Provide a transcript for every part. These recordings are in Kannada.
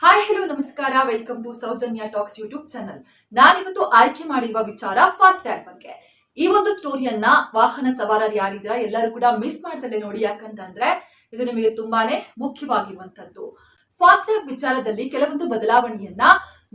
ಹಾಯ್ ಹಲೋ ನಮಸ್ಕಾರ, welcome to Soujanya talks YouTube channel. ನಾನಿವತ್ತು ಆಯ್ಕೆ ಮಾಡಿರುವ ವಿಚಾರ ಫಾಸ್ಟ್ ಟ್ಯಾಗ್ ಬಗ್ಗೆ. ಈ ಒಂದು ಸ್ಟೋರಿಯನ್ನ ವಾಹನ ಸವಾರರು ಯಾರಿದ್ರ ಎಲ್ಲರೂ ಕೂಡ ಮಿಸ್ ಮಾಡ್ತಲೇ ನೋಡಿ, ಯಾಕಂತಂದ್ರೆ ಇದು ನಿಮಗೆ ತುಂಬಾನೇ ಮುಖ್ಯವಾಗಿರುವಂತದ್ದು. ಫಾಸ್ಟ್ ಟ್ಯಾಗ್ ವಿಚಾರದಲ್ಲಿ ಕೆಲವೊಂದು ಬದಲಾವಣೆಯನ್ನ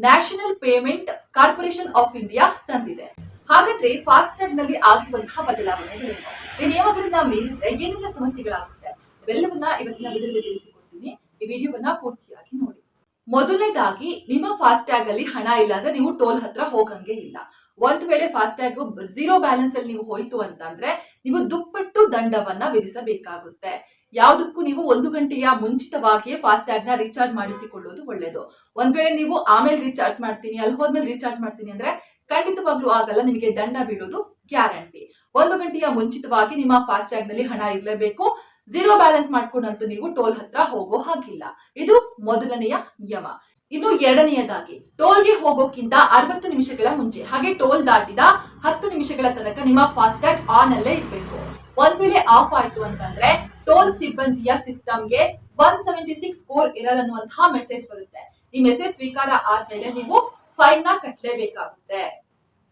national payment corporation of India ತಂದಿದೆ. ಹಾಗಾದ್ರೆ ಫಾಸ್ಟ್ ಟ್ಯಾಗ್ ನಲ್ಲಿ ಆಗಿರುವಂತಹ ಬದಲಾವಣೆಗಳೇನು, ಈ ನಿಯಮಗಳನ್ನ ಮೀರಿದ್ರೆ ಏನೆಲ್ಲ ಸಮಸ್ಯೆಗಳಾಗುತ್ತೆ, ಇವೆಲ್ಲವನ್ನ ಇವತ್ತಿನ ವಿಡಿಯೋದಲ್ಲಿ ತಿಳಿಸಿಕೊಡ್ತೀನಿ. ಈ ವಿಡಿಯೋವನ್ನ ಪೂರ್ತಿಯಾಗಿ ನೋಡಿ. ಮೊದಲನೇದಾಗಿ, ನಿಮ್ಮ ಫಾಸ್ಟ್ ಟ್ಯಾಗ್ ಅಲ್ಲಿ ಹಣ ಇಲ್ಲ ಅಂದ್ರೆ ನೀವು ಟೋಲ್ ಹತ್ರ ಹೋಗಂಗೆ ಇಲ್ಲ. ಒಂದ್ ವೇಳೆ ಫಾಸ್ಟ್ ಟ್ಯಾಗ್ ಝೀರೋ ಬ್ಯಾಲೆನ್ಸ್ ಅಲ್ಲಿ ನೀವು ಹೋಯ್ತು ಅಂತಂದ್ರೆ ನೀವು ದುಪ್ಪಟ್ಟು ದಂಡವನ್ನ ವಿಧಿಸಬೇಕಾಗುತ್ತೆ. ಯಾವುದಕ್ಕೂ ನೀವು 1 ಗಂಟೆಯ ಮುಂಚಿತವಾಗಿಯೇ ಫಾಸ್ಟ್ ಟ್ಯಾಗ್ ನ ರೀಚಾರ್ಜ್ ಮಾಡಿಸಿಕೊಳ್ಳೋದು ಒಳ್ಳೇದು. ಒಂದ್ ವೇಳೆ ನೀವು ಆಮೇಲೆ ರೀಚಾರ್ಜ್ ಮಾಡ್ತೀನಿ, ಅಲ್ಲಿ ಹೋದ್ಮೇಲೆ ರೀಚಾರ್ಜ್ ಮಾಡ್ತೀನಿ ಅಂದ್ರೆ ಖಂಡಿತವಾಗ್ಲೂ ಆಗಲ್ಲ, ನಿಮಗೆ ದಂಡ ಬೀಳೋದು ಗ್ಯಾರಂಟಿ. 1 ಗಂಟೆಯ ಮುಂಚಿತವಾಗಿ ನಿಮ್ಮ ಫಾಸ್ಟ್ ಟ್ಯಾಗ್ ನಲ್ಲಿ ಹಣ ಇರಲೇಬೇಕು. ಝೀರೋ ಬ್ಯಾಲೆನ್ಸ್ ಮಾಡ್ಕೊಂಡಂತೂ ನೀವು ಟೋಲ್ ಹತ್ರ ಹೋಗೋ ಹಾಗಿಲ್ಲ. ಇದು ಮೊದಲನೆಯ ನಿಯಮ. ಇನ್ನು ಎರಡನೆಯದಾಗಿ, ಟೋಲ್ಗೆ ಹೋಗೋಕ್ಕಿಂತ 60 ನಿಮಿಷಗಳ ಮುಂಚೆ ಹಾಗೆ ಟೋಲ್ ದಾಟಿದ 10 ನಿಮಿಷಗಳ ತನಕ ನಿಮ್ಮ ಫಾಸ್ಟ್ ಟ್ಯಾಗ್ ಆನ್ ಅಲ್ಲೇ ಇರಬೇಕು. ಒಂದ್ ವೇಳೆ ಆಫ್ ಆಯ್ತು ಅಂತಂದ್ರೆ ಟೋಲ್ ಸಿಬ್ಬಂದಿಯ ಸಿಸ್ಟಮ್ಗೆ 176 ಸ್ಕೋರ್ ಎರರ್ ಅನ್ನುವಂತಹ ಮೆಸೇಜ್ ಬರುತ್ತೆ. ಈ ಮೆಸೇಜ್ ಸ್ವೀಕಾರ ಆದ್ಮೇಲೆ ನೀವು ಫೈನ್ ನ ಕಟ್ಟಲೇಬೇಕಾಗುತ್ತೆ.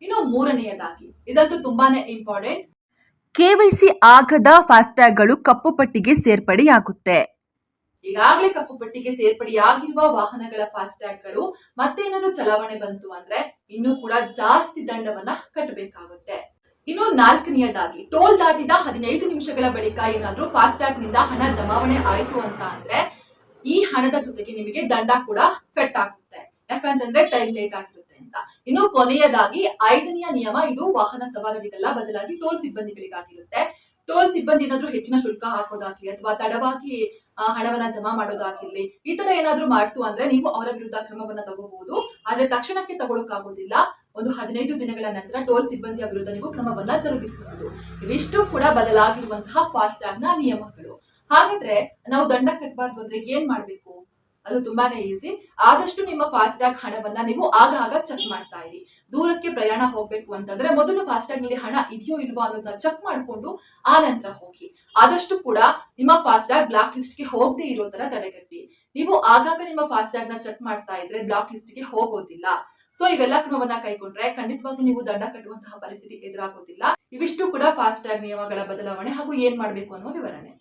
ಇನ್ನು ಮೂರನೆಯದಾಗಿ, ಇದಂತೂ ತುಂಬಾನೇ ಇಂಪಾರ್ಟೆಂಟ್, ಕೆವೈಸಿ ಆಗದ ಫಾಸ್ಟ್ಯಾಗ್ಗಳು ಕಪ್ಪು ಪಟ್ಟಿಗೆ ಸೇರ್ಪಡೆಯಾಗುತ್ತೆ. ಈಗಾಗಲೇ ಕಪ್ಪು ಪಟ್ಟಿಗೆ ಸೇರ್ಪಡೆಯಾಗಿರುವ ವಾಹನಗಳ ಫಾಸ್ಟ್ ಟ್ಯಾಗ್ಗಳು ಮತ್ತೇನಾದ್ರೂ ಚಲಾವಣೆ ಬಂತು ಅಂದ್ರೆ ಇನ್ನೂ ಕೂಡ ಜಾಸ್ತಿ ದಂಡವನ್ನ ಕಟ್ಟಬೇಕಾಗುತ್ತೆ. ಇನ್ನು ನಾಲ್ಕನೆಯದಾಗಿ, ಟೋಲ್ ದಾಟಿದ 15 ನಿಮಿಷಗಳ ಬಳಿಕ ಏನಾದ್ರೂ ಫಾಸ್ಟ್ ಟ್ಯಾಗ್ ನಿಂದ ಹಣ ಜಮಾವಣೆ ಆಯ್ತು ಅಂತ ಅಂದ್ರೆ ಈ ಹಣದ ಜೊತೆಗೆ ನಿಮಗೆ ದಂಡ ಕೂಡ ಕಟ್ ಆಗುತ್ತೆ. ಯಾಕಂತಂದ್ರೆ ಟೈಮ್ ಲೇಟ್ ಆಗಿರುತ್ತೆ ಅಂತ. ಇನ್ನು ಕೊನೆಯದಾಗಿ 5ನೆಯ ನಿಯಮ, ಇದು ವಾಹನ ಸವಾರರಿಗೆಲ್ಲ ಬದಲಾಗಿ ಟೋಲ್ ಸಿಬ್ಬಂದಿಗಳಿಗಾಗಿರುತ್ತೆ. ಟೋಲ್ ಸಿಬ್ಬಂದಿ ಏನಾದ್ರೂ ಹೆಚ್ಚಿನ ಶುಲ್ಕ ಹಾಕೋದಾಗ್ಲಿ ಅಥವಾ ತಡವಾಗಿ ಹಣವನ್ನ ಜಮಾ ಮಾಡೋದಾಗಿರ್ಲಿ, ಈ ತರ ಏನಾದ್ರೂ ಮಾಡ್ತು ಅಂದ್ರೆ ನೀವು ಅವರ ವಿರುದ್ಧ ಕ್ರಮವನ್ನ ತಗೋಬಹುದು. ಆದ್ರೆ ತಕ್ಷಣಕ್ಕೆ ತಗೊಳಕ್ಕಾಗೋದಿಲ್ಲ. ಒಂದು 15 ದಿನಗಳ ನಂತರ ಟೋಲ್ ಸಿಬ್ಬಂದಿಯ ವಿರುದ್ಧ ನೀವು ಕ್ರಮವನ್ನ ಜರುಗಿಸಬಹುದು. ಇವಿಷ್ಟು ಕೂಡ ಬದಲಾಗಿರುವಂತಹ ಫಾಸ್ಟ್ ಟ್ಯಾಗ್ ನ ನಿಯಮಗಳು. ಹಾಗಾದ್ರೆ ನಾವು ದಂಡ ಕಟ್ಟಬಾರ್ದು ಅಂದ್ರೆ ಏನ್ ಮಾಡ್ಬೇಕು? ಅದು ತುಂಬಾನೇ ಈಸಿ. ಆದಷ್ಟು ನಿಮ್ಮ ಫಾಸ್ಟ್ ಟ್ಯಾಗ್ ಹಣವನ್ನ ನೀವು ಆಗಾಗ ಚೆಕ್ ಮಾಡ್ತಾ ಇರಿ. ದೂರಕ್ಕೆ ಪ್ರಯಾಣ ಹೋಗ್ಬೇಕು ಅಂತಂದ್ರೆ ಮೊದಲು ಫಾಸ್ಟ್ ಟ್ಯಾಗ್ ನಲ್ಲಿ ಹಣ ಇದೆಯೋ ಇಲ್ವೋ ಅನ್ನೋದನ್ನ ಚೆಕ್ ಮಾಡ್ಕೊಂಡು ಆ ನಂತರ ಹೋಗಿ. ಆದಷ್ಟು ಕೂಡ ನಿಮ್ಮ ಫಾಸ್ಟ್ ಟ್ಯಾಗ್ ಬ್ಲಾಕ್ ಲಿಸ್ಟ್ ಗೆ ಹೋಗದೆ ಇರೋ ತರ ತಡೆಗಟ್ಟಿ. ನೀವು ಆಗಾಗ ನಿಮ್ಮ ಫಾಸ್ಟ್ ಟ್ಯಾಗ್ ನ ಚೆಕ್ ಮಾಡ್ತಾ ಇದ್ರೆ ಬ್ಲಾಕ್ ಲಿಸ್ಟ್ ಗೆ ಹೋಗೋದಿಲ್ಲ. ಸೊ ಇವೆಲ್ಲ ಕ್ರಮವನ್ನ ಕೈಗೊಂಡ್ರೆ ಖಂಡಿತವಾಗ್ಲೂ ನೀವು ದಂಡ ಕಟ್ಟುವಂತಹ ಪರಿಸ್ಥಿತಿ ಎದುರಾಗೋದಿಲ್ಲ. ಇವಿಷ್ಟು ಕೂಡ ಫಾಸ್ಟ್ ಟ್ಯಾಗ್ ನಿಯಮಗಳ ಬದಲಾವಣೆ ಹಾಗೂ ಏನ್ ಮಾಡ್ಬೇಕು ಅನ್ನೋ ವಿವರಣೆ.